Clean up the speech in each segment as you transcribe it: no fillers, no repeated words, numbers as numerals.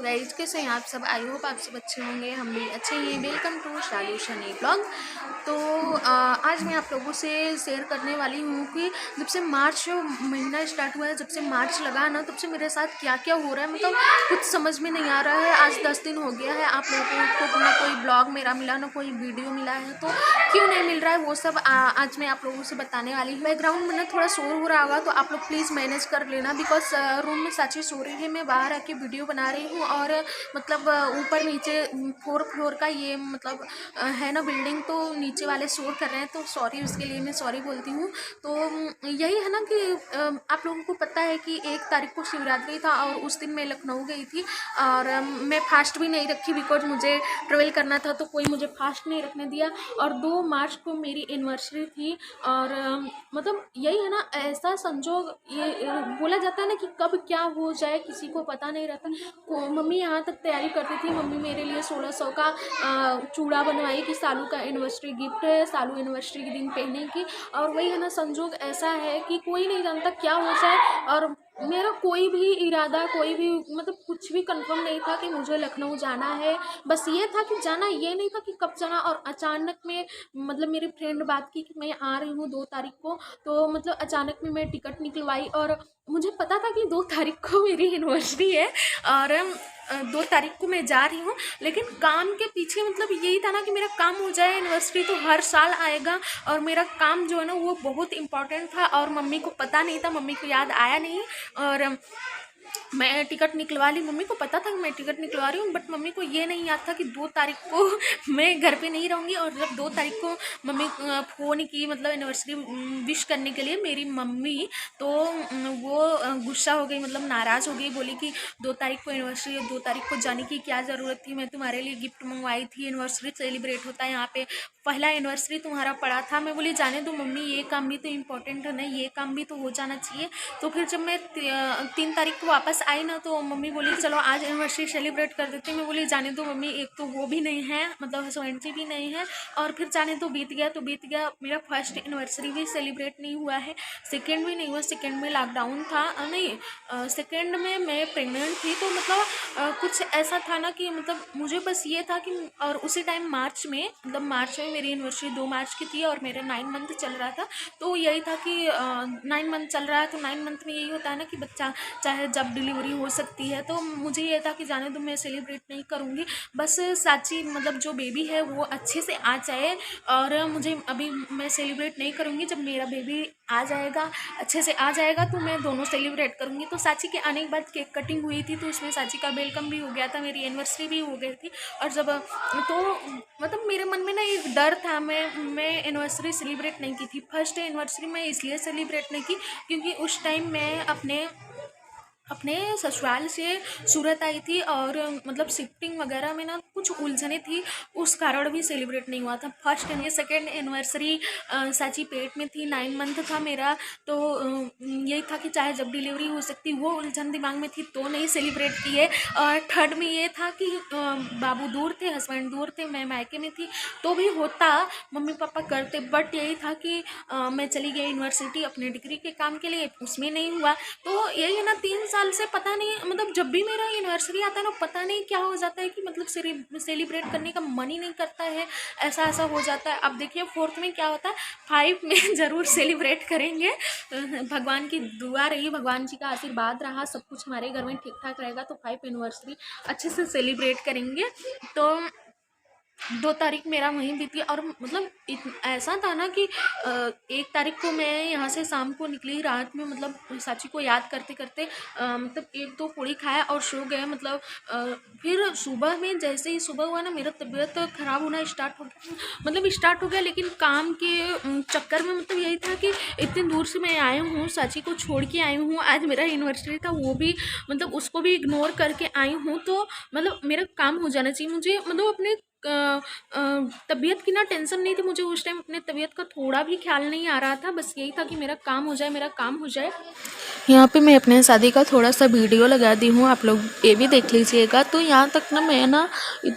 तो गाइस कैसे हैं आप सब। आई होप आप सब अच्छे होंगे, हम भी अच्छे हैं। Welcome to Shalu Shani blog. तो आज मैं आप लोगों से शेयर करने वाली हूँ कि जब से मार्च महीना स्टार्ट हुआ है, जब से मार्च लगा ना, तब से मेरे साथ क्या क्या हो रहा है, मतलब कुछ समझ में नहीं आ रहा है। आज 10 दिन हो गया है, आप लोगों को ना कोई ब्लॉग मेरा मिला, ना कोई वीडियो मिला है, तो क्यों नहीं मिल रहा है वो सब आज मैं आप लोगों से बताने वाली हूँ। बैकग्राउंड में ना थोड़ा शोर हो रहा होगा, तो आप लोग प्लीज़ मैनेज कर लेना, बिकॉज रूम में साची सो रही है, मैं बाहर आके वीडियो बना रही हूँ। और मतलब ऊपर नीचे 4 फ्लोर का ये मतलब है ना बिल्डिंग, तो नीचे वाले शोर कर रहे हैं, तो सॉरी, उसके लिए मैं सॉरी बोलती हूँ। तो यही है ना कि आप लोगों को पता है कि 1 तारीख को शिवरात्रि था और उस दिन मैं लखनऊ गई थी, और मैं फास्ट भी नहीं रखी बिकॉज मुझे ट्रेवल करना था, तो कोई मुझे फास्ट नहीं रखने दिया। और 2 मार्च को मेरी एनिवर्सरी थी, और मतलब यही है ना, ऐसा संजोग, ये बोला जाता है ना कि कब क्या हो जाए किसी को पता नहीं रहता। मम्मी यहाँ तक तैयारी करती थी, मम्मी मेरे लिए 1600 का चूड़ा बनवाई कि सालू का एनिवर्सरी गिफ्ट है, सालू एनिवर्सरी के दिन पहने की। और वही है ना, संजोग ऐसा है कि कोई नहीं जानता क्या हो जाए। और मेरा कोई भी इरादा, कोई भी मतलब कुछ भी कंफर्म नहीं था कि मुझे लखनऊ जाना है। बस ये था कि जाना, ये नहीं था कि कब जाना। और अचानक में मतलब मेरी फ्रेंड बात की कि मैं आ रही हूँ 2 तारीख को, तो मतलब अचानक में मैं टिकट निकलवाई। और मुझे पता था कि 2 तारीख को मेरी एनिवर्सरी है और 2 तारीख को मैं जा रही हूँ, लेकिन काम के पीछे मतलब यही था ना कि मेरा काम हो जाए। एनिवर्सरी तो हर साल आएगा, और मेरा काम जो है ना वो बहुत इम्पोर्टेंट था, और मम्मी को पता नहीं था, मम्मी को याद आया नहीं। और मैं टिकट निकलवा ली, मम्मी को पता था कि मैं टिकट निकलवा रही हूँ, बट मम्मी को ये नहीं याद था कि 2 तारीख को मैं घर पे नहीं रहूँगी। और जब 2 तारीख को मम्मी फ़ोन की मतलब एनिवर्सरी विश करने के लिए मेरी मम्मी, तो वो गुस्सा हो गई, मतलब नाराज़ हो गई, बोली कि 2 तारीख को एनिवर्सरी है, 2 तारीख को जाने की क्या ज़रूरत थी, मैं तुम्हारे लिए गिफ्ट मंगवाई थी, एनिवर्सरी सेलिब्रेट होता है यहाँ पे, पहला एनिवर्सरी तुम्हारा पड़ा था। मैं बोली जाने दो मम्मी, ये काम भी तो इम्पोर्टेंट है ना, ये काम भी तो हो जाना चाहिए। तो फिर जब मैं 3 तारीख को वापस आई ना, तो मम्मी बोली चलो आज एनिवर्सरी सेलिब्रेट कर देते हैं। मैं बोली जाने दो मम्मी, एक तो वो भी नहीं है, मतलब हस्बैंड जी भी नहीं है, और फिर जाने तो बीत गया तो बीत गया। मेरा फर्स्ट एनिवर्सरी भी सेलिब्रेट नहीं हुआ है, सेकेंड भी नहीं हुआ। सेकेंड में लॉकडाउन था, नहीं सेकेंड में मैं प्रेग्नेंट थी, तो मतलब कुछ ऐसा था ना कि मतलब मुझे बस ये था कि, और उसी टाइम मार्च में, मतलब मार्च में मेरी एनिवर्सरी 2 मार्च की थी, और मेरा 9 मंथ चल रहा था। तो यही था कि 9 मंथ चल रहा है, तो 9 मंथ में यही होता है ना कि बच्चा चाहे जब डिलीवरी हो सकती है। तो मुझे ये था कि जाने दो, मैं सेलिब्रेट नहीं करूँगी, बस साची मतलब जो बेबी है वो अच्छे से आ जाए। और मुझे अभी मैं सेलिब्रेट नहीं करूँगी, जब मेरा बेबी आ जाएगा, अच्छे से आ जाएगा, तो मैं दोनों सेलिब्रेट करूँगी। तो साची के आने के बाद केक कटिंग हुई थी, तो उसमें साची का वेलकम भी हो गया था, मेरी एनिवर्सरी भी हो गई थी। और जब तो मतलब मेरे मन में ना एक डर था, मैं एनिवर्सरी सेलिब्रेट नहीं की थी। फर्स्ट एनिवर्सरी मैं इसलिए सेलिब्रेट नहीं की क्योंकि उस टाइम मैं अपने ससुराल से सूरत आई थी, और मतलब शिफ्टिंग वगैरह में ना कुछ उलझने थी, उस कारण भी सेलिब्रेट नहीं हुआ था। फर्स्ट एंड सेकेंड एनिवर्सरी साची पेट में थी, 9 मंथ था मेरा, तो यही था कि चाहे जब डिलीवरी हो सकती, वो उलझन दिमाग में थी, तो नहीं सेलिब्रेट किए। और थर्ड में ये था कि बाबू दूर थे, हस्बैंड दूर थे, मैं मायके में थी, तो भी होता, मम्मी पापा करते, बट यही था कि मैं चली गई यूनिवर्सिटी अपने डिग्री के काम के लिए, उसमें नहीं हुआ। तो यही है ना, 3 साल से पता नहीं, मतलब जब भी मेरा एनिवर्सरी आता है ना, पता नहीं क्या हो जाता है कि मतलब सेलिब्रेट करने का मन ही नहीं करता है, ऐसा ऐसा हो जाता है। अब देखिए 4th में क्या होता है, 5 में ज़रूर सेलिब्रेट करेंगे। भगवान की दुआ रही, भगवान जी का आशीर्वाद रहा, सब कुछ हमारे घर में ठीक ठाक रहेगा, तो 5 एनिवर्सरी अच्छे से सेलिब्रेट करेंगे। तो 2 तारीख मेरा वहीं बीती, और मतलब ऐसा था ना कि 1 तारीख को मैं यहाँ से शाम को निकली, रात में मतलब साची को याद करते करते मतलब 1-2 पूड़ी खाया और सो गए। मतलब फिर सुबह में जैसे ही सुबह हुआ ना, मेरा तबीयत ख़राब होना स्टार्ट हो गया, मतलब स्टार्ट हो गया। लेकिन काम के चक्कर में मतलब यही था कि इतनी दूर से मैं आई हूँ, साची को छोड़ के आई हूँ, आज मेरा एनिवर्सरी था, वो भी मतलब उसको भी इग्नोर करके आई हूँ, तो मतलब मेरा काम हो जाना चाहिए। मुझे मतलब अपने तबीयत की ना टेंशन नहीं थी मुझे उस टाइम, अपने तबीयत का थोड़ा भी ख्याल नहीं आ रहा था, बस यही था कि मेरा काम हो जाए, मेरा काम हो जाए। यहाँ पे मैं अपने शादी का थोड़ा सा वीडियो लगा दी हूँ, आप लोग ये भी देख लीजिएगा। तो यहाँ तक ना मैं ना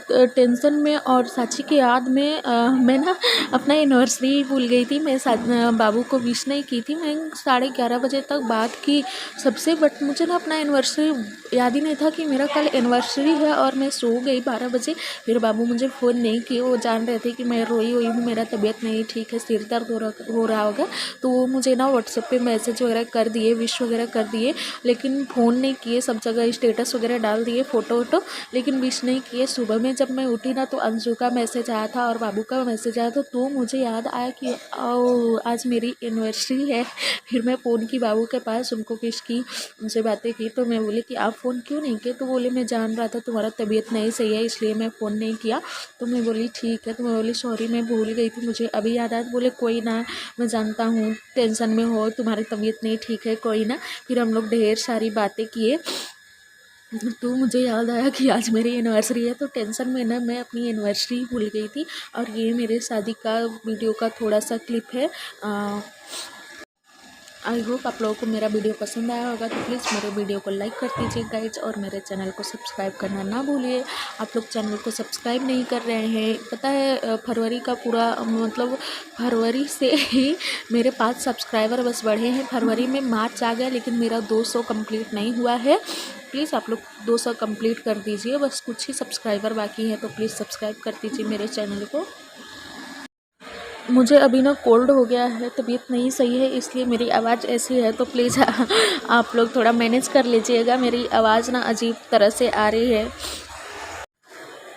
टेंशन में और साक्षी की याद में मैं ना अपना एनिवर्सरी भूल गई थी। मैं बाबू को विश नहीं की थी। मैं 11:30 बजे तक बात की सबसे, बट मुझे ना अपना एनिवर्सरी याद ही नहीं था कि मेरा कल एनिवर्सरी है, और मैं सो गई 12 बजे। फिर बाबू मुझे फ़ोन नहीं किए, वो जान रहे थे कि मैं रोई हुई हूँ, मेरा तबीयत नहीं ठीक है, सिर दर्द हो रहा होगा। तो वो मुझे ना व्हाट्सएप पे मैसेज वगैरह कर दिए, विश वगैरह कर दिए, लेकिन फ़ोन नहीं किए। सब जगह स्टेटस वगैरह डाल दिए, फ़ोटो वोटो, लेकिन विश नहीं किए। सुबह में जब मैं उठी ना तो अंशु का मैसेज आया था और बाबू का मैसेज आया था, तो मुझे याद आया कि ओ आज मेरी एनिवर्सरी है। फिर मैं फ़ोन की बाबू के पास, उनको विश की, उनसे बातें की। तो मैं बोली कि आप फ़ोन क्यों नहीं किए? तो बोले मैं जान रहा था तुम्हारा तबीयत नहीं सही है, इसलिए मैं फ़ोन नहीं किया। तो मैं बोली ठीक है। तो मैं बोली सॉरी, मैं भूल गई थी, मुझे अभी याद आया। तो बोले कोई ना, मैं जानता हूँ टेंशन में हो, तुम्हारी तबीयत नहीं ठीक है, कोई ना। फिर हम लोग ढेर सारी बातें किए। तो मुझे याद आया कि आज मेरी एनिवर्सरी है, तो टेंशन में ना मैं अपनी एनिवर्सरी भूल गई थी। और ये मेरे शादी का वीडियो का थोड़ा सा क्लिप है। आई होप आप लोगों को मेरा वीडियो पसंद आया होगा, तो प्लीज़ मेरे वीडियो को लाइक कर दीजिए गाइज, और मेरे चैनल को सब्सक्राइब करना ना भूलिए। आप लोग चैनल को सब्सक्राइब नहीं कर रहे हैं, पता है फरवरी का पूरा मतलब फरवरी से ही मेरे 5 सब्सक्राइबर बस बढ़े हैं। फरवरी में मार्च आ गया, लेकिन मेरा 200 कंप्लीट नहीं हुआ है। प्लीज़ आप लोग 200 कंप्लीट कर दीजिए, बस कुछ ही सब्सक्राइबर बाकी हैं, तो प्लीज़ सब्सक्राइब कर दीजिए मेरे चैनल को। मुझे अभी ना कोल्ड हो गया है, तबीयत नहीं सही है, इसलिए मेरी आवाज़ ऐसी है। तो प्लीज़ आप लोग थोड़ा मैनेज कर लीजिएगा, मेरी आवाज़ ना अजीब तरह से आ रही है।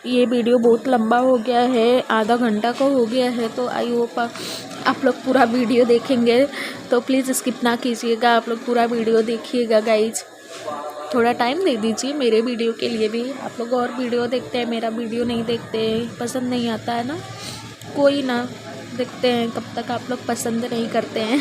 ये वीडियो बहुत लंबा हो गया है, आधा घंटा का हो गया है, तो आई होप आप लोग पूरा वीडियो देखेंगे। तो प्लीज़ स्किप ना कीजिएगा, आप लोग पूरा वीडियो देखिएगा गाइज। थोड़ा टाइम दे दीजिए मेरे वीडियो के लिए भी। आप लोग और वीडियो देखते हैं, मेरा वीडियो नहीं देखते, पसंद नहीं आता है ना, कोई ना, देखते हैं कब तक आप लोग पसंद नहीं करते हैं।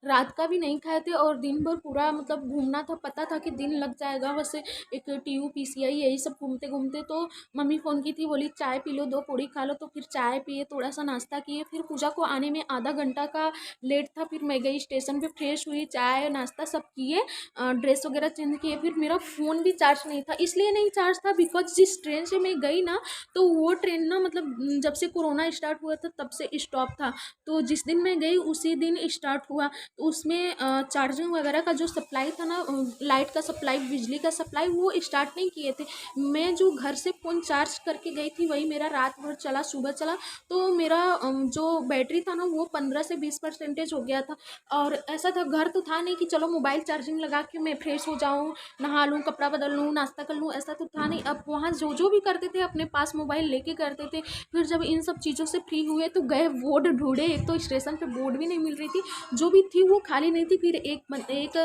रात का भी नहीं खाए थे, और दिन भर पूरा मतलब घूमना था, पता था कि दिन लग जाएगा, बस एक टीयू पीसीआई यही सब घूमते घूमते। तो मम्मी फ़ोन की थी, बोली चाय पी लो, 2 पूड़ी खा लो। तो फिर चाय पिए, थोड़ा सा नाश्ता किए, फिर पूजा को आने में आधा घंटा का लेट था। फिर मैं गई स्टेशन पे, फ्रेश हुई, चाय नाश्ता सब किए, ड्रेस वगैरह चेंज किए। फिर मेरा फ़ोन भी चार्ज नहीं था, इसलिए नहीं चार्ज था बिकॉज जिस ट्रेन से मैं गई ना, तो वो ट्रेन ना मतलब जब से कोरोना स्टार्ट हुआ था तब से स्टॉप था। तो जिस दिन मैं गई उसी दिन स्टार्ट हुआ। तो उसमें चार्जिंग वगैरह का जो सप्लाई था ना, लाइट का सप्लाई, बिजली का सप्लाई, वो स्टार्ट नहीं किए थे। मैं जो घर से फ़ोन चार्ज करके गई थी वही मेरा रात भर चला, सुबह चला। तो मेरा जो बैटरी था ना वो 15 से 20% हो गया था। और ऐसा था, घर तो था नहीं कि चलो मोबाइल चार्जिंग लगा के मैं फ्रेश हो जाऊँ, नहा लूँ, कपड़ा बदल लूँ, नाश्ता कर लूँ, ऐसा तो था नहीं। अब वहाँ जो जो भी करते थे अपने पास मोबाइल लेके करते थे। फिर जब इन सब चीज़ों से फ्री हुए तो गए बोर्ड ढूंढे, एक तो स्टेशन पे बोर्ड भी नहीं मिल रही थी, जो भी थी वो खाली नहीं थी। फिर एक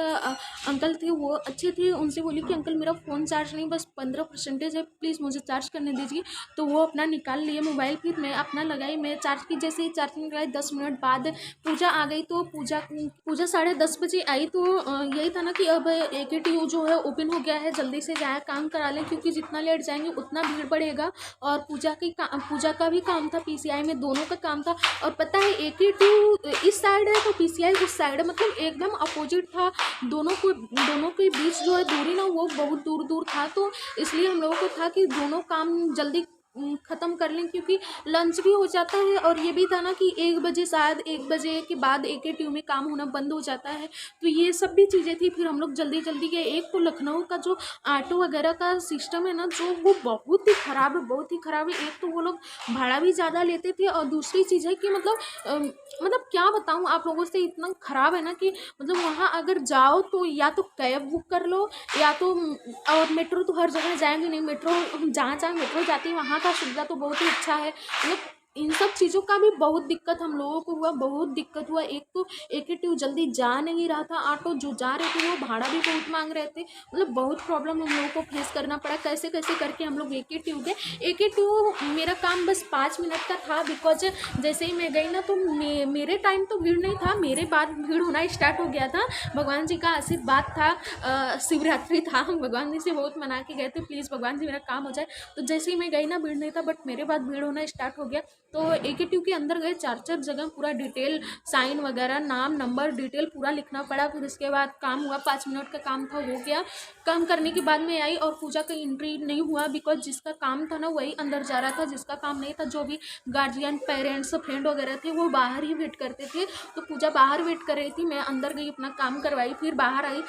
अंकल थे, वो अच्छे थे, उनसे बोली कि अंकल मेरा फ़ोन चार्ज नहीं, बस 15% है, प्लीज़ मुझे चार्ज करने दीजिए। तो वो अपना निकाल लिए मोबाइल, फिर मैं अपना लगाई, मैं चार्ज की। जैसे ही चार्जिंग लगाई 10 मिनट बाद पूजा आ गई। तो पूजा 10:30 बजे आई। तो यही था ना कि अब AKTU जो है ओपन हो गया है, जल्दी से जाए काम करा लें, क्योंकि जितना लेट जाएंगे उतना भीड़ बढ़ेगा। और पूजा का भी काम था, PCI में दोनों का काम था। और पता है AKTU इस साइड है तो PCI उस साइड है, मतलब एकदम अपोजिट था। दोनों के बीच जो है दूरी ना वो बहुत दूर दूर था। तो इसलिए हम लोगों को था कि दोनों काम जल्दी ख़त्म कर लें, क्योंकि लंच भी हो जाता है। और ये भी था ना कि 1 बजे, शायद 1 बजे के बाद AKTU में काम होना बंद हो जाता है। तो ये सब भी चीज़ें थी, फिर हम लोग जल्दी जल्दी गए। एक तो लखनऊ का जो ऑटो वगैरह का सिस्टम है ना, जो वो बहुत ही ख़राब है, बहुत ही ख़राब है। एक तो वो लोग भाड़ा भी ज़्यादा लेते थे, और दूसरी चीज़ है कि मतलब क्या बताऊँ आप लोगों से, इतना ख़राब है ना कि मतलब वहाँ अगर जाओ तो या तो कैब बुक कर लो, या तो और मेट्रो तो हर जगह जाएंगे नहीं। मेट्रो जहाँ जहाँ मेट्रो जाती है वहाँ का सुविधा तो बहुत ही अच्छा है, मतलब इन सब चीज़ों का भी बहुत दिक्कत हम लोगों को हुआ, बहुत दिक्कत हुआ। एक तो एक जल्दी जा नहीं रहा था, ऑटो जो जा रहे थे वो भाड़ा भी बहुत मांग रहे थे, मतलब बहुत प्रॉब्लम हम लोगों को फेस करना पड़ा। कैसे कैसे करके हम लोग AK2 गए। AK2 मेरा काम बस 5 मिनट का था, बिकॉज जैसे ही मैं गई ना तो मेरे टाइम तो भीड़ नहीं था, मेरे बाद भीड़ होना स्टार्ट हो गया था। भगवान जी का आशीर्वाद था, शिवरात्रि था, हम भगवान जी से बहुत मना के गए थे प्लीज़ भगवान जी मेरा काम हो जाए। तो जैसे ही मैं गई ना भीड़ नहीं था, बट मेरे बाद भीड़ होना स्टार्ट हो गया। तो AK2 के अंदर गए, 4 जगह पूरा डिटेल साइन वगैरह, नाम नंबर डिटेल पूरा लिखना पड़ा। फिर इसके बाद काम हुआ, 5 मिनट का काम था, हो गया। काम करने के बाद में आई और पूजा का एंट्री नहीं हुआ, बिकॉज जिसका काम था ना वही अंदर जा रहा था, जिसका काम नहीं था, जो भी गार्जियन पेरेंट्स फ्रेंड वगैरह थे वो बाहर ही वेट करते थे। तो पूजा बाहर वेट कर रही थी, मैं अंदर गई, अपना काम करवाई, फिर बाहर आई।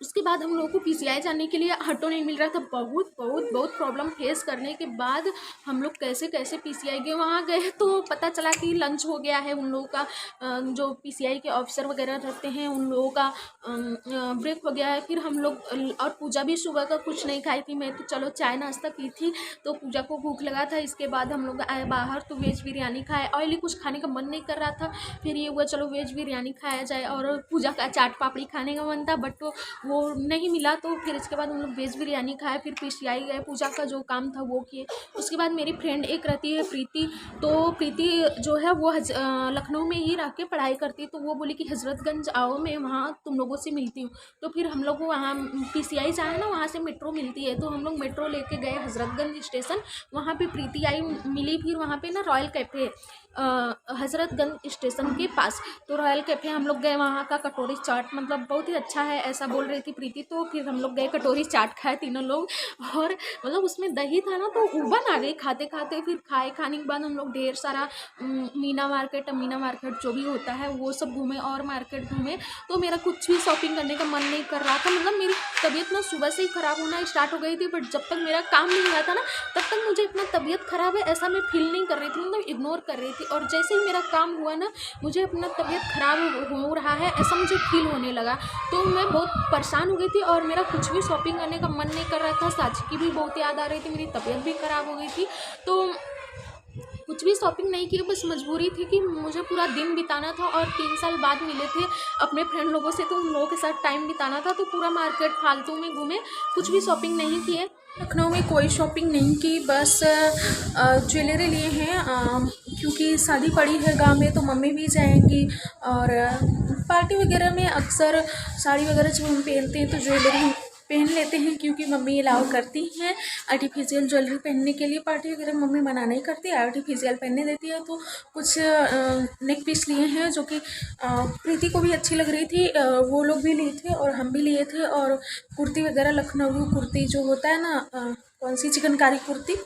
उसके बाद हम लोगों को PCI जाने के लिए ऑटो नहीं मिल रहा था। बहुत बहुत बहुत प्रॉब्लम फेस करने के बाद हम लोग कैसे कैसे PCI गए। वहाँ गए तो पता चला कि लंच हो गया है उन लोगों का, जो PCI के ऑफिसर वगैरह रहते हैं उन लोगों का ब्रेक हो गया है। फिर हम लोग, और पूजा भी सुबह का कुछ नहीं खाई थी, मैं तो चलो चाय नाश्ता की थी, तो पूजा को भूख लगा था। इसके बाद हम लोग आए बाहर तो वेज बिरयानी खाए, ऑयली कुछ खाने का मन नहीं कर रहा था। फिर ये हुआ चलो वेज बिरयानी खाया जाए, और पूजा का चाट पापड़ी खाने का मन था, बट वो नहीं मिला। तो फिर इसके बाद हम लोग वेज बिरयानी खाए, फिर PCI गए, पूजा का जो काम था वो किए। उसके बाद मेरी फ्रेंड एक रहती है प्रीति, तो प्रीति जो है वो लखनऊ में ही रह के पढ़ाई करती है, तो वो बोली कि हजरतगंज आओ, मैं वहाँ तुम लोगों से मिलती हूँ। तो फिर हम लोग वहाँ PCI जाए ना, वहाँ से मेट्रो मिलती है, तो हम लोग मेट्रो लेके गए हजरतगंज स्टेशन। वहाँ पे प्रीति आई मिली, फिर वहाँ पे ना रॉयल कैफ़े हजरतगंज स्टेशन के पास, तो रॉयल कैफ़े हम लोग गए। वहाँ का कटोरी चाट मतलब बहुत ही अच्छा है ऐसा बोल रही थी प्रीति। तो फिर हम लोग गए, कटोरी चाट खाए तीनों लोग, और मतलब उसमें दही था ना तो उबन आ गई खाते खाते। फिर खाने के बाद हम लोग ढेर सारा मीना मार्केट जो भी होता है वो सब घूमे, और मार्केट घूमे। तो मेरा कुछ भी शॉपिंग करने का मन नहीं कर रहा था, मतलब मेरी तबीयत ना सुबह से ही ख़राब होना स्टार्ट हो गई थी, बट जब तक मेरा काम नहीं हुआ था ना तब तक मुझे इतना तबीयत ख़राब है ऐसा मैं फील नहीं कर रही थी, मतलब इग्नोर कर रही थी। और जैसे ही मेरा काम हुआ ना, मुझे अपना तबीयत ख़राब हो रहा है ऐसा मुझे फील होने लगा। तो मैं बहुत परेशान हो गई थी, और मेरा कुछ भी शॉपिंग करने का मन नहीं कर रहा था। साची की भी बहुत याद आ रही थी, मेरी तबीयत भी ख़राब हो गई थी, तो कुछ भी शॉपिंग नहीं की। बस मजबूरी थी कि मुझे पूरा दिन बिताना था, और 3 साल बाद मिले थे अपने फ्रेंड लोगों से, तो उन लोगों के साथ टाइम बिताना था। तो पूरा मार्केट फालतू में घूमे, कुछ भी शॉपिंग नहीं किए। लखनऊ में कोई शॉपिंग नहीं की, बस ज्वेलरी लिए हैं, क्योंकि शादी पड़ी है गांव में तो मम्मी भी जाएंगी, और पार्टी वगैरह में अक्सर साड़ी वगैरह जब हम पहनते हैं तो ज्वेलरी पहन लेते हैं, क्योंकि मम्मी अलाउ करती हैं आर्टिफिशियल ज्वेलरी पहनने के लिए। पार्टी वगैरह मम्मी मना नहीं करती, आर्टिफिशियल पहनने देती है। तो कुछ नेक पीस लिए हैं जो कि प्रीति को भी अच्छी लग रही थी, वो लोग भी लिए थे और हम भी लिए थे। और कुर्ती वगैरह, लखनऊ कुर्ती जो होता है ना, कौन सी चिकनकारी कुर्ती,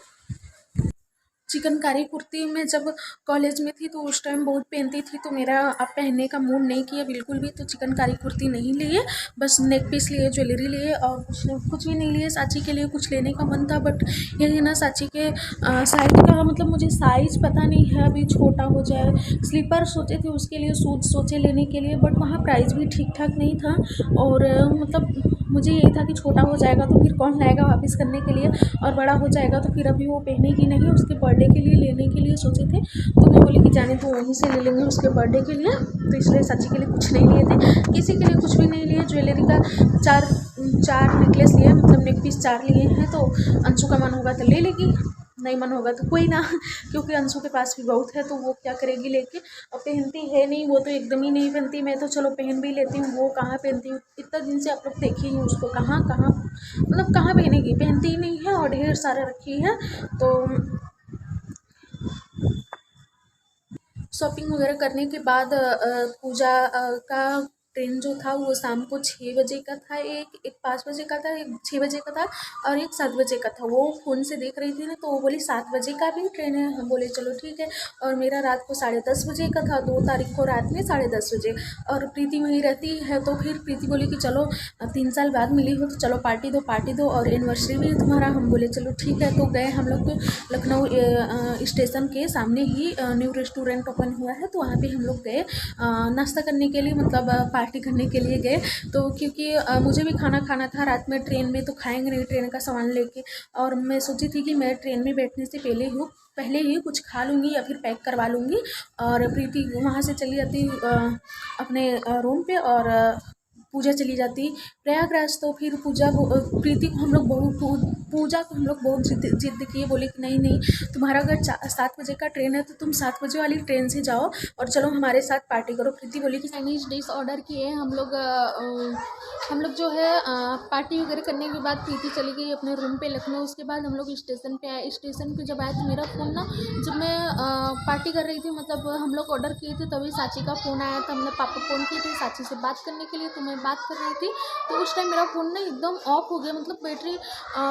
चिकनकारी कुर्ती मैं जब कॉलेज में थी तो उस टाइम बहुत पहनती थी, तो मेरा अब पहनने का मूड नहीं किया बिल्कुल भी। तो चिकनकारी कुर्ती नहीं लिए, बस नेक पीस लिए, ज्वेलरी लिए, और कुछ भी नहीं लिए। साची के लिए कुछ लेने का मन था, बट ये ना साची के साइज़ का, मतलब मुझे साइज़ पता नहीं है, अभी छोटा हो जाए। स्लीपर सोचे थे उसके लिए, शूज सोचे लेने के लिए, बट वहाँ प्राइस भी ठीक ठाक नहीं था। और मतलब मुझे यही था कि छोटा हो जाएगा तो फिर कौन लाएगा वापस करने के लिए, और बड़ा हो जाएगा तो फिर अभी वो पहनेगी नहीं। उसके बर्थडे के लिए लेने के लिए सोचे थे, तो मैं बोली कि जाने तो वहीं से ले लेंगे उसके बर्थडे के लिए। तो इसलिए सच्ची के लिए कुछ नहीं लिए थे, किसी के लिए कुछ भी नहीं लिए। ज्वेलरी का चार नेकलेस लिए, मतलब नेक पीस 4 लिए हैं। तो अंशु का मन होगा तो ले लेगी, नहीं मन होगा तो कोई ना, क्योंकि अंशु के पास भी बहुत है तो वो क्या करेगी लेके। और पहनती है नहीं, वो तो एकदम ही नहीं पहनती। मैं तो चलो पहन भी लेती हूँ, वो कहाँ पहनती हूँ। इतना दिन से आप लोग देखे ही उसको, कहाँ मतलब कहाँ पहनेगी, पहनती ही नहीं है, और ढेर सारे रखी है। तो शॉपिंग वगैरह करने के बाद पूजा का ट्रेन जो था वो शाम को 6 बजे का था, एक 5 बजे का था, एक 6 बजे का था, और एक 7 बजे का था। वो फ़ोन से देख रही थी ना, तो वो बोली 7 बजे का भी ट्रेन है। हम बोले चलो ठीक है। और मेरा रात को 10:30 बजे का था, 2 तारीख को रात में 10:30 बजे। और प्रीति वहीं रहती है, तो फिर प्रीति बोली कि चलो 3 साल बाद मिली हो तो चलो पार्टी दो, और एनिवर्सरी भी है तुम्हारा। हम बोले चलो ठीक है। तो गए हम लोग लखनऊ स्टेशन के सामने ही न्यू रेस्टोरेंट ओपन हुआ है, तो वहाँ पे हम लोग गए नाश्ता करने के लिए, मतलब पार्टी करने के लिए गए। तो क्योंकि मुझे भी खाना खाना था रात में, ट्रेन में तो खाएंगे नहीं ट्रेन का सामान लेके, और मैं सोची थी कि मैं ट्रेन में बैठने से पहले ही कुछ खा लूँगी या फिर पैक करवा लूँगी, और प्रीति वहाँ से चली जाती अपने रूम पे, और पूजा चली जाती प्रयागराज। तो फिर प्रीति को हम लोग पूजा को हम लोग बहुत जिद किए, बोले कि नहीं नहीं, तुम्हारा अगर 7 बजे का ट्रेन है तो तुम 7 बजे वाली ट्रेन से जाओ और चलो हमारे साथ पार्टी करो। प्रीति बोली कि चाइनीज डिश ऑर्डर किए हम लोग जो है पार्टी वगैरह करने के बाद प्रीति चली गई अपने रूम पे लखनऊ। उसके बाद हम लोग स्टेशन पे आए। स्टेशन पे जब आए तो मेरा फ़ोन ना, जब मैं पार्टी कर रही थी, मतलब हम लोग ऑर्डर किए थे, तभी साची का फ़ोन आया था। हमने पापा फ़ोन किए थे साची से बात करने के लिए, तो मैं बात कर रही थी, तो उस टाइम मेरा फ़ोन ना एकदम ऑफ हो गया। मतलब बैटरी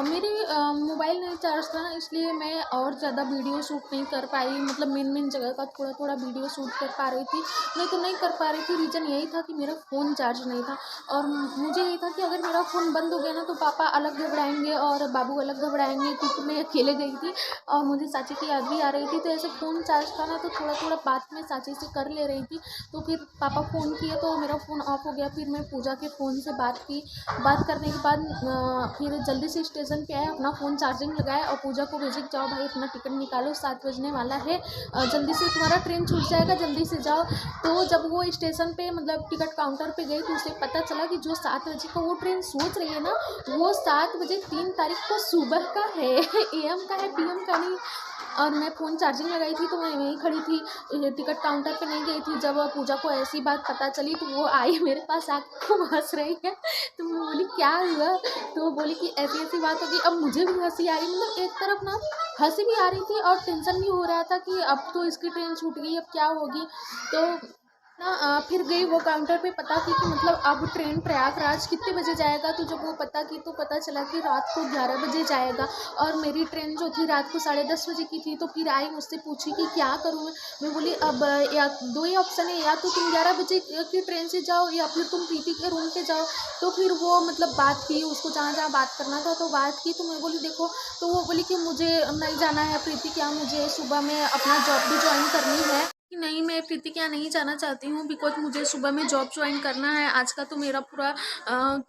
मेरी मोबाइल नहीं चार्ज था ना, इसलिए मैं और ज़्यादा वीडियो शूट नहीं कर पाई। मतलब मेन जगह का थोड़ा थोड़ा वीडियो शूट कर पा रही थी, नहीं तो नहीं कर पा रही थी। रीज़न यही था कि मेरा फ़ोन चार्ज नहीं था, और मुझे यही था कि अगर मेरा फ़ोन बंद हो गया ना तो पापा अलग घबराएंगे और बाबू अलग घबराएंगे, क्योंकि मैं अकेले गई थी और मुझे साची की याद भी आ रही थी। तो ऐसे फ़ोन चार्ज था ना, तो थोड़ा थोड़ा बात मैं साची से कर ले रही थी। तो फिर पापा फ़ोन किए तो मेरा फ़ोन ऑफ हो गया। फिर मैं पूजा के फ़ोन से बात की। बात करने के बाद फिर जल्दी से स्टेशन पे आए, अपना फ़ोन चार्जिंग लगाया और पूजा को भेजे, जाओ भाई अपना टिकट निकालो, 7 बजने वाला है, जल्दी से तुम्हारा ट्रेन छूट जाएगा, जल्दी से जाओ। तो जब वो स्टेशन पे मतलब टिकट काउंटर पे गई तो उसे पता चला कि जो 7 बजे का वो ट्रेन सोच रही है ना, वो 7 बजे 3 तारीख को सुबह का है, AM का है, PM का नहीं। और मैं फ़ोन चार्जिंग लगाई थी तो मैं वहीं खड़ी थी, टिकट काउंटर पे नहीं गई थी। जब पूजा को ऐसी बात पता चली तो वो आई मेरे पास, आके खूब हंस रही है। तो मैं बोली क्या हुआ, तो वो बोली कि ऐसी ऐसी बात होगी। अब मुझे भी हंसी आ रही, मतलब एक तरफ ना हंसी भी आ रही थी और टेंशन भी हो रहा था कि अब तो इसकी ट्रेन छूट गई, अब क्या होगी। तो ना फिर गई वो काउंटर पे पता की कि मतलब अब ट्रेन प्रयागराज कितने बजे जाएगा। तो जब वो पता की तो पता चला कि रात को 11 बजे जाएगा, और मेरी ट्रेन जो थी रात को 10:30 बजे की थी। तो फिर आई, मुझसे पूछी कि क्या करूँ मैं बोली अब या 2 ही ऑप्शन है, या तो तुम 11 बजे की ट्रेन से जाओ या फिर तुम प्रीति के रूम पे जाओ। तो फिर वो मतलब बात की, उसको जहाँ जहाँ बात करना था तो बात की। तो मैं बोली देखो, तो वो बोली कि मुझे नहीं जाना है प्रीति, क्या मुझे सुबह में अपना जॉब भी ज्वाइन करनी है कि नहीं, मैं प्रीति के यहाँ नहीं जाना चाहती हूँ, बिकॉज मुझे सुबह में जॉब ज्वाइन करना है। आज का तो मेरा पूरा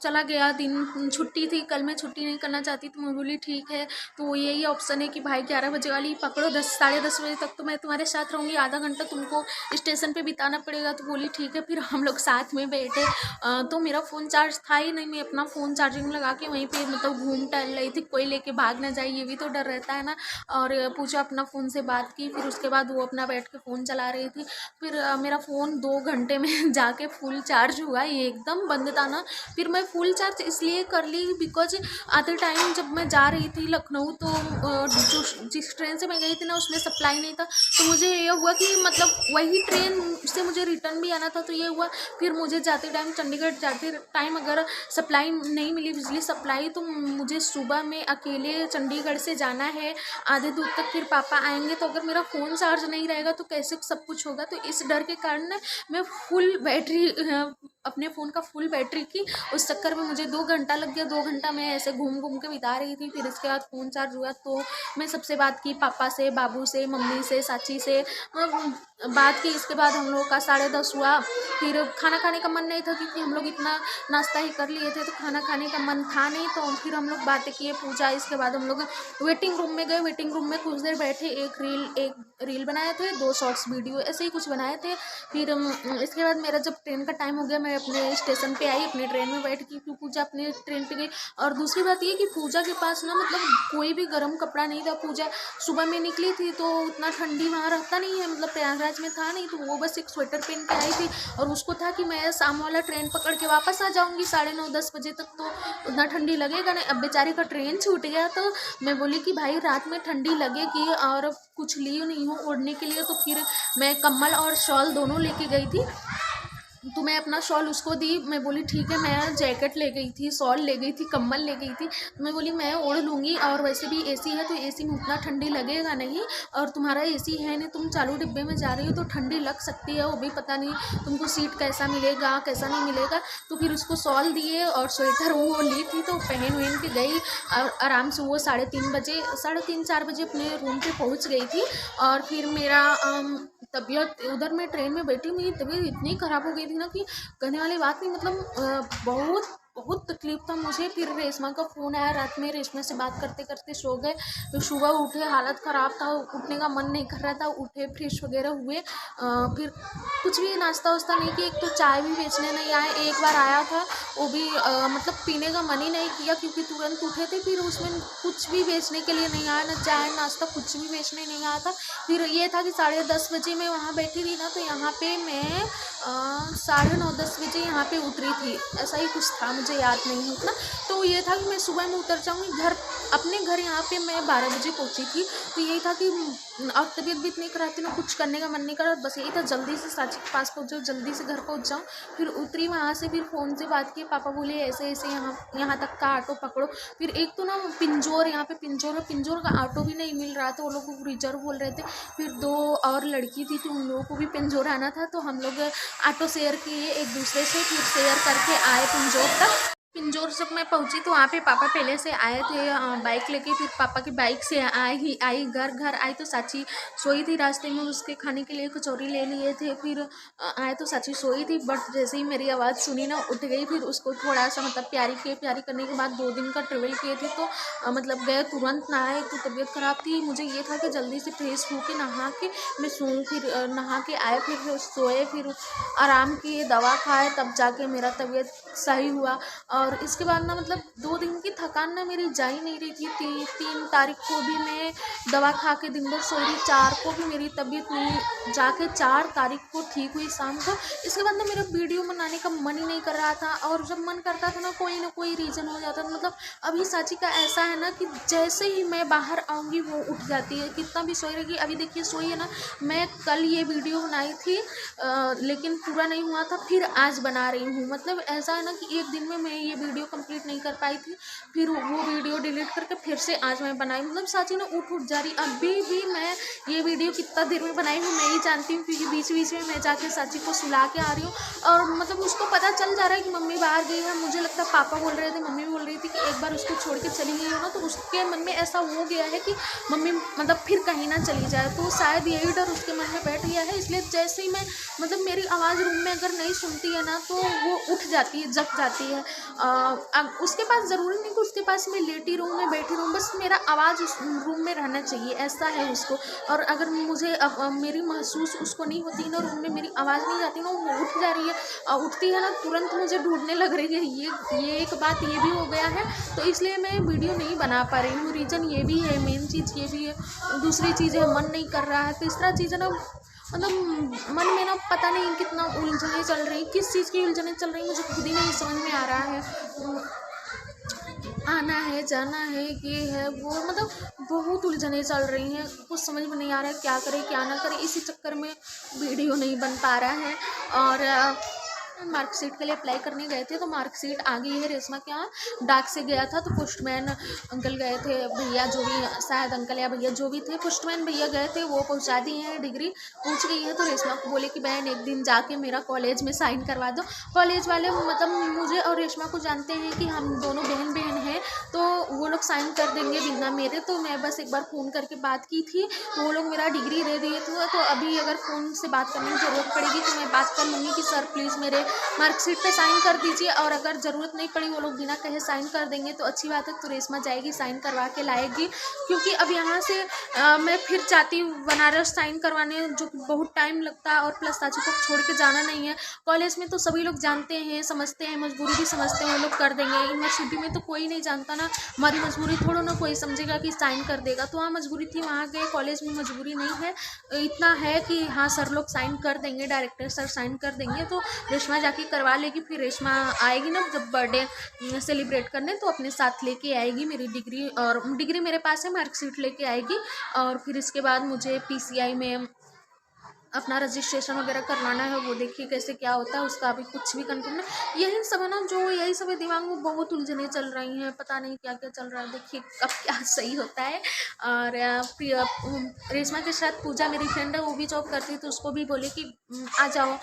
चला गया दिन, छुट्टी थी, कल मैं छुट्टी नहीं करना चाहती। तो मैं बोली ठीक है, तो वो यही ऑप्शन है कि भाई 11 बजे वाली पकड़ो, 10 साढ़े 10 बजे तक तो मैं तुम्हारे साथ रहूँगी, आधा घंटा तुमको स्टेशन पे बिताना पड़ेगा। तो बोली ठीक है। फिर हम लोग साथ में बैठे, तो मेरा फ़ोन चार्ज था ही नहीं, मैं अपना फ़ोन चार्जिंग लगा के वहीं पर मतलब घूम टहल रही थी, कोई लेके भाग ना जाए ये भी तो डर रहता है ना। और पूजा अपना फ़ोन से बात की, फिर उसके बाद वो अपना बैठ के फ़ोन चला रही थी। फिर मेरा फ़ोन 2 घंटे में जाके फुल चार्ज हुआ, ये एकदम बंद था ना। फिर मैं फुल चार्ज इसलिए कर ली बिकॉज आधे टाइम जब मैं जा रही थी लखनऊ, तो जो जिस ट्रेन से मैं गई थी ना उसमें सप्लाई नहीं था। तो मुझे ये हुआ कि मतलब वही ट्रेन से मुझे रिटर्न भी आना था, तो ये हुआ। फिर मुझे जाते टाइम चंडीगढ़ जाते टाइम अगर सप्लाई नहीं मिली, बिजली सप्लाई, तो मुझे सुबह में अकेले चंडीगढ़ से जाना है आधे दूर तक, फिर पापा आएंगे। तो अगर मेरा फ़ोन चार्ज नहीं रहेगा तो कैसे सब कुछ होगा। तो इस डर के कारण ना मैं फुल बैटरी अपने फ़ोन का फुल बैटरी की, उस चक्कर में मुझे 2 घंटा लग गया। 2 घंटा मैं ऐसे घूम घूम के बिता रही थी। फिर इसके बाद फ़ोन चार्ज हुआ तो मैं सबसे बात की, पापा से, बाबू से, मम्मी से, चाची से बात की। इसके बाद हम लोग का 10:30 हुआ। फिर खाना खाने का मन नहीं था क्योंकि हम लोग इतना नाश्ता ही कर लिए थे, तो खाना खाने का मन था नहीं। तो फिर हम लोग बातें किए, पूजा। इसके बाद हम लोग वेटिंग रूम में गए। वेटिंग रूम में कुछ देर बैठे, एक रील बनाए थे, 2 शॉर्ट्स वीडियो ऐसे ही कुछ बनाए थे। फिर इसके बाद मेरा जब ट्रेन का टाइम हो गया, मैं अपने स्टेशन पे आई, अपनी ट्रेन में बैठ के, फिर पूजा अपने ट्रेन पे गई। और दूसरी बात ये कि पूजा के पास ना मतलब कोई भी गर्म कपड़ा नहीं था। पूजा सुबह में निकली थी तो उतना ठंडी वहाँ रहता नहीं है, मतलब प्रयागराज में था नहीं, तो वो बस एक स्वेटर पहन के आई थी। और उसको था कि मैं शाम वाला ट्रेन पकड़ के वापस आ जाऊँगी 9:30-10 बजे तक, तो उतना ठंडी लगेगा नहीं। अब बेचारे का ट्रेन छूट गया, तो मैं बोली कि भाई रात में ठंडी लगेगी और कुछ ली नहीं हूँ ओढ़ने के लिए। तो फिर मैं कम्बल और शॉल दोनों लेके गई थी। तो मैं अपना शॉल उसको दी। मैं बोली ठीक है, मैं जैकेट ले गई थी, शॉल ले गई थी, कम्बल ले गई थी। तो मैं बोली मैं ओढ़ लूँगी, और वैसे भी एसी है तो एसी में उतना ठंडी लगेगा नहीं, और तुम्हारा एसी है नहीं, तुम चालू डिब्बे में जा रही हो तो ठंडी लग सकती है, वो भी पता नहीं तुमको सीट कैसा मिलेगा कैसा नहीं मिलेगा। तो फिर उसको शॉल दिए और स्वेटर वो ली थी, तो पहन वहन के गई। और आराम से वो 3:30 बजे 3:30-4 बजे अपने रूम पे पहुँच गई थी। और फिर मेरा तबीयत उधर मैं ट्रेन में बैठी, मेरी तबीयत इतनी ख़राब हो गई थी ना कि कहने वाली बात नहीं। मतलब बहुत बहुत तकलीफ था मुझे। फिर रेशमा का फ़ोन आया रात में, रेशमा से बात करते करते सो गए। फिर सुबह उठे, हालत ख़राब था, उठने का मन नहीं कर रहा था। उठे, फ्रेश वगैरह हुए, फिर कुछ भी नाश्ता वास्ता नहीं किया। एक तो चाय भी बेचने नहीं आए, एक बार आया था वो भी मतलब पीने का मन ही नहीं किया क्योंकि तुरंत उठे थे। फिर उसमें कुछ भी बेचने के लिए नहीं आया, ना चाय नाश्ता कुछ भी बेचने नहीं आया था। फिर ये था कि 10:30 बजे मैं वहाँ बैठी थी ना, तो यहाँ पे मैं 9:30 बजे यहाँ पे उतरी थी, ऐसा ही कुछ था, मुझे याद नहीं है उतना। तो ये था कि मैं सुबह में उतर जाऊँगी घर, अपने घर यहाँ पे मैं 12 बजे पहुँची थी। तो यही था कि और तबीयत भी इतनी खराब थी ना, कुछ करने का मन नहीं करा, बस यही था जल्दी से साची के पास पहुँच जाओ, जल्दी से घर पहुँच जाऊँ। फिर उतरी वहाँ से, फिर फ़ोन से बात की, पापा बोले ऐसे ऐसे यहाँ तक का ऑटो पकड़ो। फिर एक तो ना पिंजौर, यहाँ पे पिंजौर है, पिंजौर का ऑटो भी नहीं मिल रहा था, वो लोग को रिजर्व बोल रहे थे। फिर 2 और लड़की थी तो उन लोगों को भी पिंजौर आना था, तो हम लोग ऑटो शेयर किए एक दूसरे से, फिर शेयर करके आए पिंजौर तक। पिंजौर जब मैं पहुंची तो वहाँ पे पापा पहले से आए थे बाइक लेके। फिर पापा की बाइक से आई घर आई तो साची सोई थी रास्ते में, उसके खाने के लिए कचौरी ले लिए थे। फिर आए तो साची सोई थी, बट जैसे ही मेरी आवाज़ सुनी ना उठ गई। फिर उसको थोड़ा सा मतलब प्यारी करने के बाद 2 दिन का ट्रेवल किए थे, तो मतलब गए तुरंत नहाए, तो तबीयत ख़राब थी। मुझे ये था कि जल्दी से फ्रेश हो के नहा के मैं सोऊं। फिर नहा के आए, फिर सोए, फिर आराम किए, दवा खाए, तब जाके मेरा तबीयत सही हुआ। और इसके बाद ना मतलब 2 दिन की थकान ना मेरी जा ही नहीं रही थी। 3 तारीख को भी मैं दवा खा के दिन भर सोई रही, 4 को भी मेरी तबीयत नहीं जाके 4 तारीख को ठीक हुई शाम को। इसके बाद ना मेरा वीडियो बनाने का मन ही नहीं कर रहा था, और जब मन करता था ना कोई रीज़न हो जाता था। मतलब अभी साची का ऐसा है ना कि जैसे ही मैं बाहर आऊँगी वो उठ जाती है, कितना भी सोई रहेगी। अभी देखिए सोई है ना, मैं कल ये वीडियो बनाई थी लेकिन पूरा नहीं हुआ था, फिर आज बना रही हूँ। मतलब ऐसा है ना कि एक दिन में मैं ये वीडियो कंप्लीट नहीं कर पाई थी, फिर वो वीडियो डिलीट करके फिर से आज मैं बनाई। मतलब साची ना उठ जा रही। अभी भी मैं ये वीडियो कितना देर में बनाई हूँ मैं ही जानती हूँ, क्योंकि बीच बीच में मैं जाके साची को सुला के आ रही हूँ। और मतलब उसको पता चल जा रहा है कि मम्मी बाहर गई है। मुझे लगता है पापा बोल रहे थे, मम्मी बोल रही थी कि एक बार उसको छोड़ के चली गई हो ना, तो उसके मन में ऐसा हो गया है कि मम्मी मतलब फिर कहीं ना चली जाए। तो शायद यही डर उसके मन में बैठ गया है, इसलिए जैसे ही मैं मतलब मेरी आवाज़ रूम में अगर नहीं सुनती है ना, तो वो उठ जाती है, जग जाती है। अब उसके पास ज़रूरी नहीं कि उसके पास मैं लेटी रहूँ, मैं बैठी रहूँ, बस मेरा आवाज़ उस रूम में रहना चाहिए, ऐसा है उसको। और अगर मुझे मेरी महसूस उसको नहीं होती ना, रूम में मेरी आवाज़ नहीं जाती ना, वो उठ जा रही है, उठती है ना तुरंत मुझे ढूंढने लग रही है। ये एक बात ये भी हो गया है, तो इसलिए मैं वीडियो नहीं बना पा रही हूँ। रीज़न ये भी है, मेन चीज़ ये भी है। दूसरी चीज़ है मन नहीं कर रहा है, तीसरा चीज़ है ना मतलब मन में ना पता नहीं कितना उलझने चल रही, किस चीज़ की उलझने चल रही मुझे खुद ही नहीं समझ में आ रहा है। आना है, जाना है, ये है वो, मतलब बहुत उलझने चल रही हैं, कुछ समझ में नहीं आ रहा है क्या करें क्या ना करें। इसी चक्कर में वीडियो नहीं बन पा रहा है। और मार्कशीट के लिए अप्लाई करने गए थे, तो मार्कशीट आ गई है रेशमा के यहाँ। डाक से गया था, तो पोस्टमैन अंकल गए थे, भैया जो भी, शायद अंकल या भैया जो भी थे, पोस्टमैन भैया गए थे, वो पहुँचा दिए हैं, डिग्री पूछ गई है। तो रेशमा को बोले कि बहन एक दिन जाके मेरा कॉलेज में साइन करवा दो। कॉलेज वाले मतलब मुझे और रेशमा को जानते हैं कि हम दोनों बहन हैं, तो वो लोग साइन कर देंगे बिना मेरे। तो मैं बस एक बार फ़ोन करके बात की थी, तो वो लोग मेरा डिग्री दे दिए थे। तो अभी अगर फ़ोन से बात करने की ज़रूरत पड़ेगी तो मैं बात कर लूँगी कि सर प्लीज़ मेरे मार्कशीट पे साइन कर दीजिए। और अगर ज़रूरत नहीं पड़ी, वो लोग बिना कहे साइन कर देंगे तो अच्छी बात है। तो रेशमा जाएगी, साइन करवा के लाएगी, क्योंकि अब यहाँ से मैं फिर जाती हूँ बनारस साइन करवाने, जो कि बहुत टाइम लगता है, और प्लस साची को छोड़ के जाना नहीं है। कॉलेज में तो सभी लोग जानते हैं, समझते हैं, मजबूरी भी समझते हैं, वो लोग कर देंगे। यूनिवर्सिटी में तो कोई नहीं जानता ना, हमारी मजबूरी थोड़ा ना कोई समझेगा कि साइन कर देगा। तो वहाँ मजबूरी थी, वहाँ गए। कॉलेज में मजबूरी नहीं है, इतना है कि हाँ सर लोग साइन कर देंगे, डायरेक्टर सर साइन कर देंगे। तो रेशमा जाके करवा लेगी। फिर रेशमा आएगी ना जब बर्थडे सेलिब्रेट करने, तो अपने साथ लेके आएगी मेरी डिग्री, और डिग्री मेरे पास है, मार्कशीट लेके आएगी। और फिर इसके बाद मुझे पीसीआई में अपना रजिस्ट्रेशन वगैरह करवाना है, वो देखिए कैसे क्या होता है, उसका अभी कुछ भी कंफर्म नहीं। यही सब है ना, जो यही सब है, दिमाग में बहुत उलझने चल रही हैं, पता नहीं क्या क्या चल रहा है, देखिए कब क्या सही होता है। और रेशमा के साथ पूजा मेरी फ्रेंड है, वो भी जॉब करती है, तो उसको भी बोले कि आ जाओ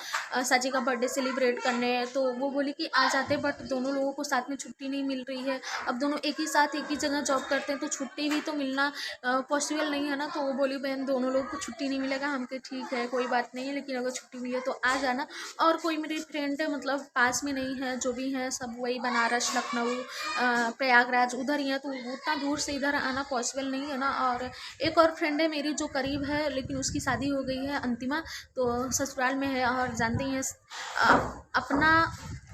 साजी का बर्थडे सेलिब्रेट करने। तो वो बोली कि आ जाते, बट दोनों लोगों को साथ में छुट्टी नहीं मिल रही है। अब दोनों एक ही साथ एक ही जगह जॉब करते हैं, तो छुट्टी भी तो मिलना पॉसिबल नहीं है ना। तो वो बोली बहन दोनों लोगों को छुट्टी नहीं मिलेगा, हम के ठीक है कोई बात नहीं है, लेकिन अगर छुट्टी हुई है तो आ जाना। और कोई मेरी फ्रेंड है मतलब पास में नहीं है, जो भी है सब वही बनारस, लखनऊ, प्रयागराज उधर ही है, तो उतना दूर से इधर आना पॉसिबल नहीं है ना। और एक और फ्रेंड है मेरी जो करीब है, लेकिन उसकी शादी हो गई है, अंतिमा, तो ससुराल में है। और जानते ही हैं अपना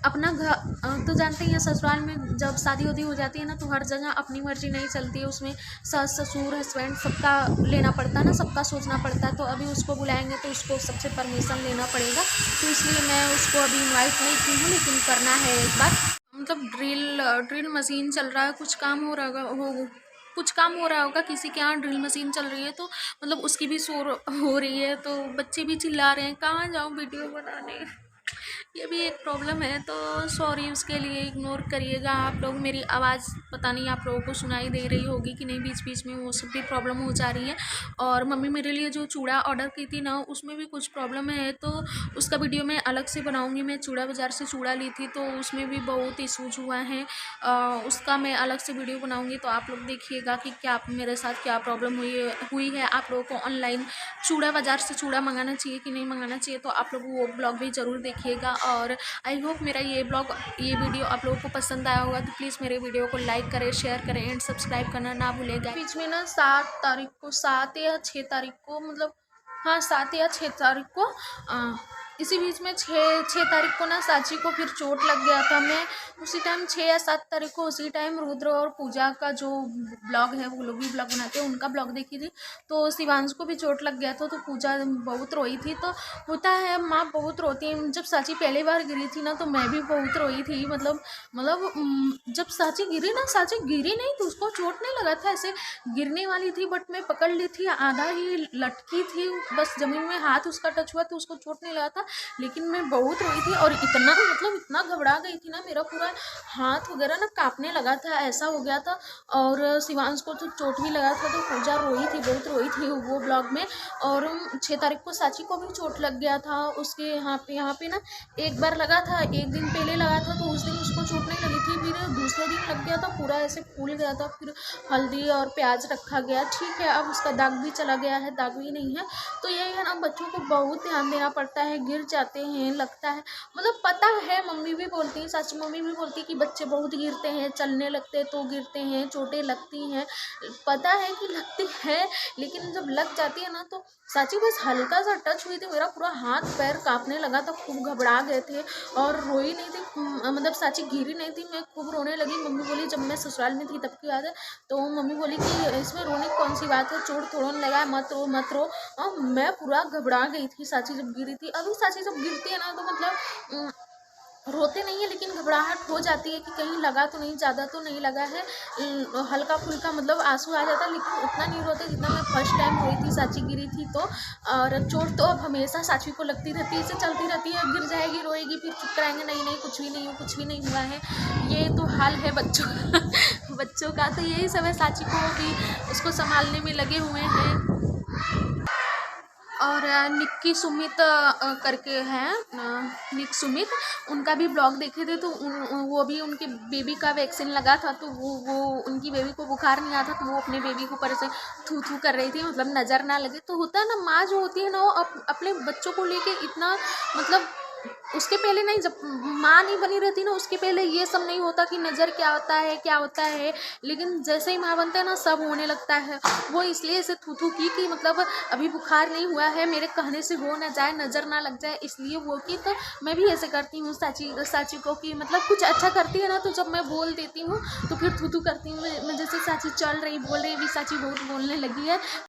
अपना घर तो जानते ही हैं, ससुराल में जब शादी वादी हो जाती है ना, तो हर जगह अपनी मर्जी नहीं चलती है, उसमें सास ससुर हस्बैंड सबका लेना पड़ता है ना, सबका सोचना पड़ता है। तो अभी उसको बुलाएंगे तो उसको सबसे परमिशन लेना पड़ेगा, तो इसलिए मैं उसको अभी इनवाइट नहीं की हूँ, लेकिन करना है एक बार। मतलब ड्रिल मशीन चल रहा है, कुछ काम हो रहा हो कुछ काम हो रहा होगा, किसी के यहाँ ड्रिल मशीन चल रही है, तो मतलब उसकी भी शोर हो रही है, तो बच्चे भी चिल्ला रहे हैं, कहाँ जाऊँ वीडियो बनाने। ये भी एक प्रॉब्लम है, तो सॉरी उसके लिए, इग्नोर करिएगा आप लोग। मेरी आवाज़ पता नहीं आप लोगों को सुनाई दे रही होगी कि नहीं, बीच बीच में वो सब भी प्रॉब्लम हो जा रही है। और मम्मी मेरे लिए जो चूड़ा ऑर्डर की थी ना, उसमें भी कुछ प्रॉब्लम है, तो उसका वीडियो मैं अलग से बनाऊंगी। मैं चूड़ा बाज़ार से चूड़ा ली थी, तो उसमें भी बहुत इशूज हुआ है, उसका मैं अलग से वीडियो बनाऊँगी, तो आप लोग देखिएगा कि क्या मेरे साथ क्या प्रॉब्लम हुई है। आप लोगों को ऑनलाइन चूड़ा बाज़ार से चूड़ा मंगाना चाहिए कि नहीं मंगाना चाहिए, तो आप लोग वो ब्लॉग भी ज़रूर देखिएगा। और आई होप मेरा ये वीडियो आप लोगों को पसंद आया होगा, तो प्लीज़ मेरे वीडियो को लाइक करें, शेयर करें एंड सब्सक्राइब करना ना भूलेगा। बीच में ना 7 या 6 तारीख को, मतलब हाँ 7 या 6 तारीख को, इसी बीच में 6 तारीख को ना साची को फिर चोट लग गया था। मैं उसी टाइम 6 या 7 तारीख को उसी टाइम रुद्र और पूजा का जो ब्लॉग है, वो लोग भी ब्लॉग बनाते हैं, उनका ब्लॉग देखी थी, तो शिवांश को भी चोट लग गया था, तो पूजा बहुत रोई थी। तो होता है माँ बहुत रोती है। जब साची पहली बार गिरी थी ना, तो मैं भी बहुत रोई थी। मतलब जब साची गिरी ना, साची गिरी नहीं थी, उसको चोट नहीं लगा था, ऐसे गिरने वाली थी, बट मैं पकड़ ली थी, आधा ही लटकी थी, बस ज़मीन में हाथ उसका टच हुआ, तो उसको चोट नहीं लगा था। लेकिन मैं बहुत रोई थी, और इतना घबरा गई थी ना, मेरा पूरा हाथ वगैरह ना कांपने लगा था, ऐसा हो गया था। और शिवांश को तो चोट भी लगा था, तो पूजा रोई थी, बहुत रोई थी वो ब्लॉग में। और 6 तारीख को साची को भी चोट लग गया था, उसके यहाँ पे ना एक बार लगा था, एक दिन पहले लगा था, तो उस दिन उसको चोट नहीं लगी थी, फिर दूसरे दिन लग गया था, पूरा ऐसे फूल गया था, फिर हल्दी और प्याज रखा गया, ठीक है, अब उसका दाग भी चला गया है, दाग भी नहीं है। तो यही है ना, बच्चों को बहुत ध्यान देना पड़ता है, गिर जाते हैं, लगता है, मतलब पता है, मम्मी भी बोलती है, साची मम्मी भी बोलती है कि बच्चे बहुत गिरते हैं, चलने लगते तो गिरते हैं, चोटें लगती हैं, पता है कि लगती है, लेकिन जब लग जाती है ना, तो साची बस हल्का सा टच हुई थी, मेरा पूरा हाथ पैर कांपने लगा था, खूब घबरा गए थे, और रोई नहीं थी, मतलब साची गिरी नहीं थी, मैं खूब रोने लगी। मम्मी बोली, जब मैं ससुराल में थी तब की बात है, तो मम्मी बोली कि इसमें रोने की कौन सी बात है, चोट थोड़ा लगा है, मत रो। और मैं पूरा घबरा गई थी साची जब गिरी थी। अभी साची जब गिरती है ना, तो मतलब रोते नहीं है, लेकिन घबराहट हो जाती है कि कहीं लगा तो नहीं, ज़्यादा तो नहीं लगा है, हल्का फुल्का मतलब आंसू आ जाता है, लेकिन उतना नहीं रोते जितना मैं फर्स्ट टाइम रोई थी, साची गिरी थी तो। और चोट तो अब हमेशा साची को लगती रहती है, इसे चलती रहती है, गिर जाएगी, रोएगी, फिर चुप कराएंगे, नहीं कुछ भी नहीं हुआ है। ये तो हाल है बच्चों का, तो यही सब है, साची को भी उसको संभालने में लगे हुए हैं। और निक्की सुमित करके हैं, निक सुमित, उनका भी ब्लॉग देखे थे, तो वो भी उनके बेबी का वैक्सीन लगा था, तो वो उनकी बेबी को बुखार नहीं आता, तो वो अपने बेबी को ऊपर से थू कर रही थी, मतलब नज़र ना लगे। तो होता है ना, माँ जो होती है ना, वो अपने बच्चों को लेके इतना, मतलब उसके पहले नहीं, जब माँ नहीं बनी रहती ना, उसके पहले ये सब नहीं होता कि नज़र क्या होता है, लेकिन जैसे ही माँ बनते हैं ना, सब होने लगता है। वो इसलिए ऐसे थू की कि मतलब अभी बुखार नहीं हुआ है, मेरे कहने से हो ना जाए, नज़र ना लग जाए, इसलिए वो की। तो मैं भी ऐसे करती हूँ साची को, कि मतलब कुछ अच्छा करती है ना, तो जब मैं बोल देती हूँ, तो फिर थू करती हूँ मैं, जैसे साची चल रही बोल रही, अभी साची बहुत बोलने लगी है।